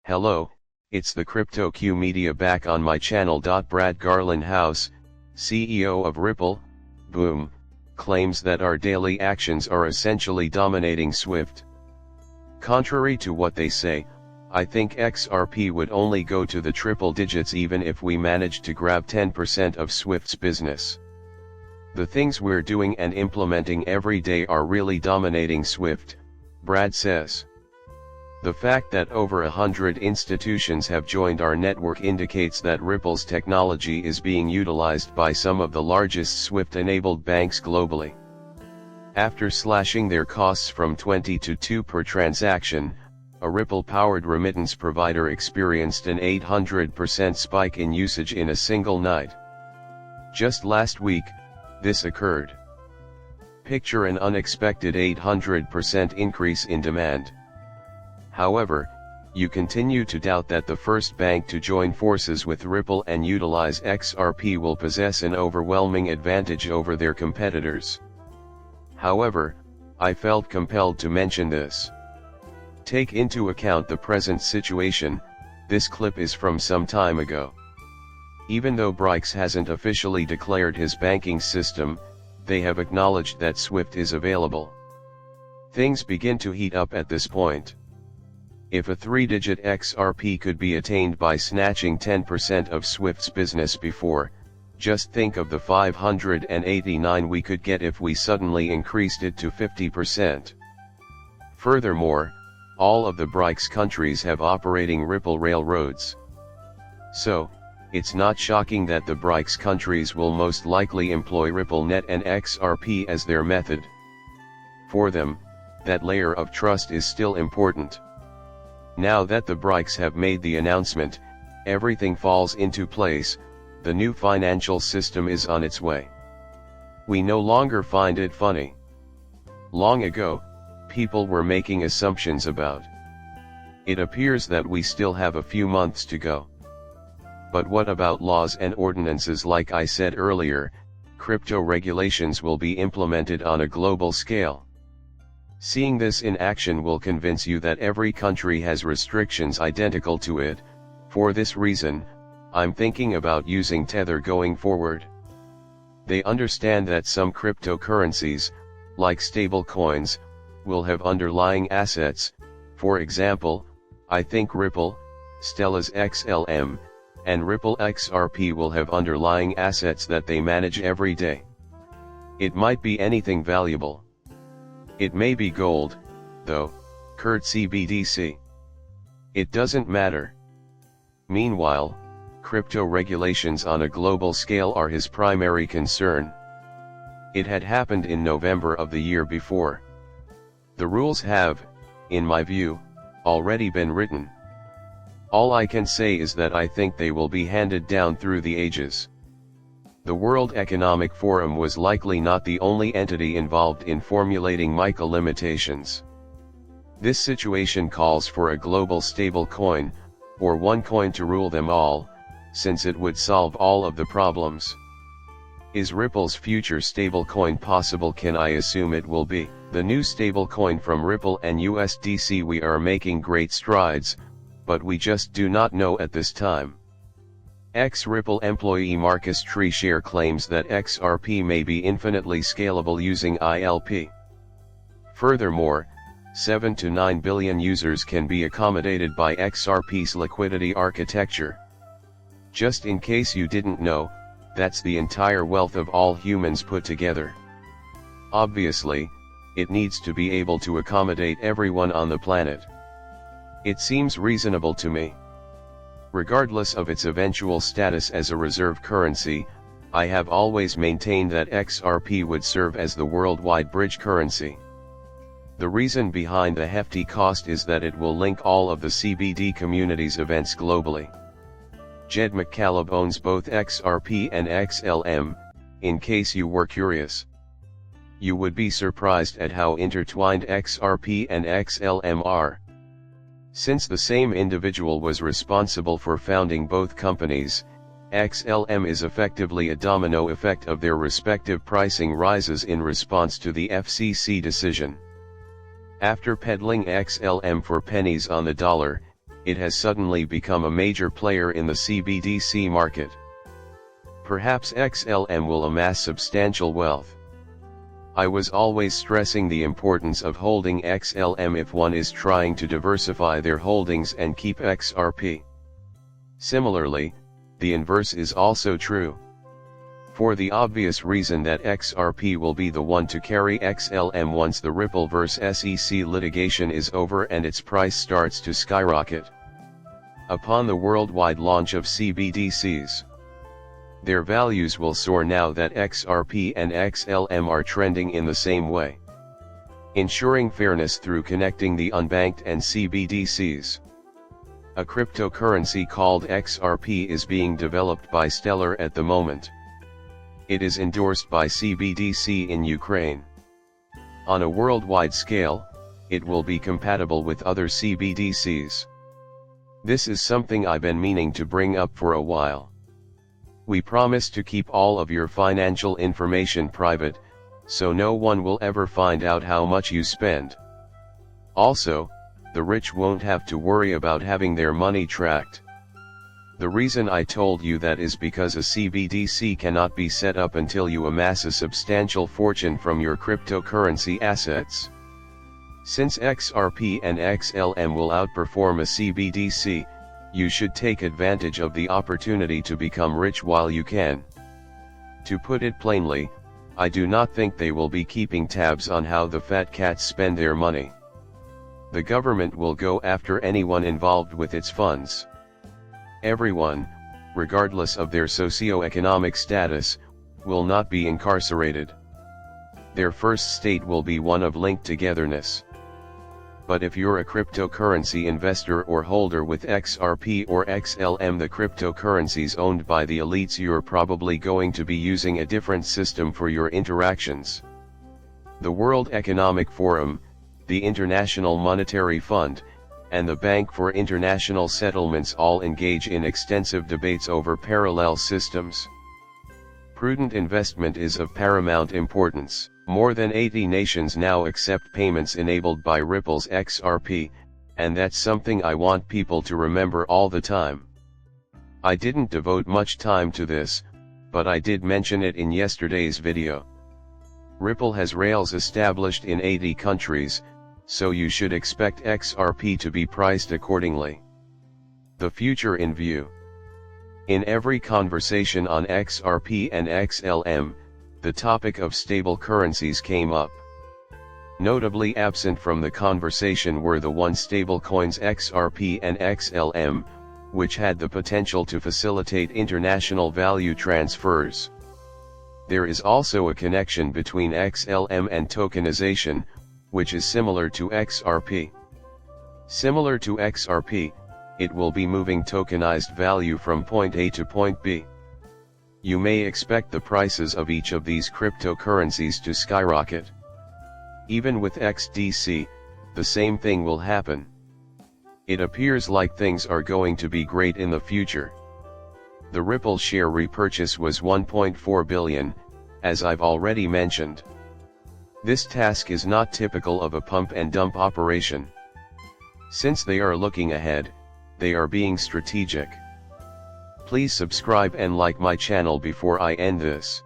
Hello, it's the CryptoQ Media back on my channel. Brad Garlinghouse, CEO of Ripple, Boom, claims that our daily actions are essentially dominating SWIFT. Contrary to what they say, I think XRP would only go to the triple digits even if we managed to grab 10% of SWIFT's business. The things we're doing and implementing every day are really dominating SWIFT, Brad says. The fact that over 100 institutions have joined our network indicates that Ripple's technology is being utilized by some of the largest SWIFT-enabled banks globally. After slashing their costs from 20 to 2 per transaction, a Ripple-powered remittance provider experienced an 800% spike in usage in a single night. Just last week, this occurred. Picture an unexpected 800% increase in demand. However, you continue to doubt that the first bank to join forces with Ripple and utilize XRP will possess an overwhelming advantage over their competitors. However, I felt compelled to mention this. Take into account the present situation. This clip is from some time ago. Even though Brix hasn't officially declared his banking system, they have acknowledged that SWIFT is available. Things begin to heat up at this point. If a 3-digit XRP could be attained by snatching 10% of SWIFT's business before, just think of the 589 we could get if we suddenly increased it to 50%. Furthermore, all of the Brix countries have operating Ripple railroads. So, it's not shocking that the Brix countries will most likely employ RippleNet and XRP as their method. For them, that layer of trust is still important. Now that the Brix have made the announcement, everything falls into place. The new financial system is on its way. We no longer find it funny. Long ago, people were making assumptions about. It appears that we still have a few months to go. But what about laws and ordinances? Like I said earlier, crypto regulations will be implemented on a global scale. Seeing this in action will convince you that every country has restrictions identical to it. For this reason, I'm thinking about using Tether going forward. They understand that some cryptocurrencies, like stablecoins, will have underlying assets. For example, I think Ripple, Stella's XLM, and Ripple XRP will have underlying assets that they manage every day. It might be anything valuable. It may be gold, though, currency BTC. It doesn't matter. Meanwhile, crypto regulations on a global scale are his primary concern. It had happened in November of the year before. The rules have, in my view, already been written. All I can say is that I think they will be handed down through the ages. The World Economic Forum was likely not the only entity involved in formulating MiCA limitations. This situation calls for a global stablecoin, or one coin to rule them all, since it would solve all of the problems. Is Ripple's future stablecoin possible? Can I assume it will be the new stablecoin from Ripple and USDC? We are making great strides, but we just do not know at this time. Ex-Ripple employee Marcus Treeshare claims that XRP may be infinitely scalable using ILP. Furthermore, 7 to 9 billion users can be accommodated by XRP's liquidity architecture. Just in case you didn't know, that's the entire wealth of all humans put together. Obviously, it needs to be able to accommodate everyone on the planet. It seems reasonable to me. Regardless of its eventual status as a reserve currency, I have always maintained that XRP would serve as the worldwide bridge currency. The reason behind the hefty cost is that it will link all of the CBD community's events globally. Jed McCaleb owns both XRP and XLM, in case you were curious. You would be surprised at how intertwined XRP and XLM are. Since the same individual was responsible for founding both companies, XLM is effectively a domino effect of their respective pricing rises in response to the FCC decision. After peddling XLM for pennies on the dollar, it has suddenly become a major player in the CBDC market. Perhaps XLM will amass substantial wealth. I was always stressing the importance of holding XLM if one is trying to diversify their holdings and keep XRP. Similarly, the inverse is also true. For the obvious reason that XRP will be the one to carry XLM once the Ripple vs. SEC litigation is over and its price starts to skyrocket. Upon the worldwide launch of CBDCs, their values will soar now that XRP and XLM are trending in the same way, ensuring fairness through connecting the unbanked and CBDCs. A cryptocurrency called XRP is being developed by Stellar at the moment. It is endorsed by CBDC in Ukraine. On a worldwide scale, it will be compatible with other CBDCs. This is something I've been meaning to bring up for a while. We promise to keep all of your financial information private, so no one will ever find out how much you spend. Also, the rich won't have to worry about having their money tracked. The reason I told you that is because a CBDC cannot be set up until you amass a substantial fortune from your cryptocurrency assets. Since XRP and XLM will outperform a CBDC, you should take advantage of the opportunity to become rich while you can. To put it plainly, I do not think they will be keeping tabs on how the fat cats spend their money. The government will go after anyone involved with its funds. Everyone, regardless of their socio-economic status, will not be incarcerated. Their first state will be one of linked togetherness. But if you're a cryptocurrency investor or holder with XRP or XLM, the cryptocurrencies owned by the elites, you're probably going to be using a different system for your interactions. The World Economic Forum, the International Monetary Fund, and the Bank for International Settlements all engage in extensive debates over parallel systems. Prudent investment is of paramount importance. More than 80 nations now accept payments enabled by Ripple's XRP, and that's something I want people to remember all the time. I didn't devote much time to this, but I did mention it in yesterday's video. Ripple has rails established in 80 countries, so you should expect XRP to be priced accordingly. The future in view. In every conversation on XRP and XLM, the topic of stable currencies came up. Notably absent from the conversation were the one stablecoins XRP and XLM, which had the potential to facilitate international value transfers. There is also a connection between XLM and tokenization, which is similar to XRP. Similar to XRP, it will be moving tokenized value from point A to point B. You may expect the prices of each of these cryptocurrencies to skyrocket. Even with XDC, the same thing will happen. It appears like things are going to be great in the future. The Ripple share repurchase was 1.4 billion, as I've already mentioned. This task is not typical of a pump and dump operation. Since they are looking ahead, they are being strategic. Please subscribe and like my channel before I end this.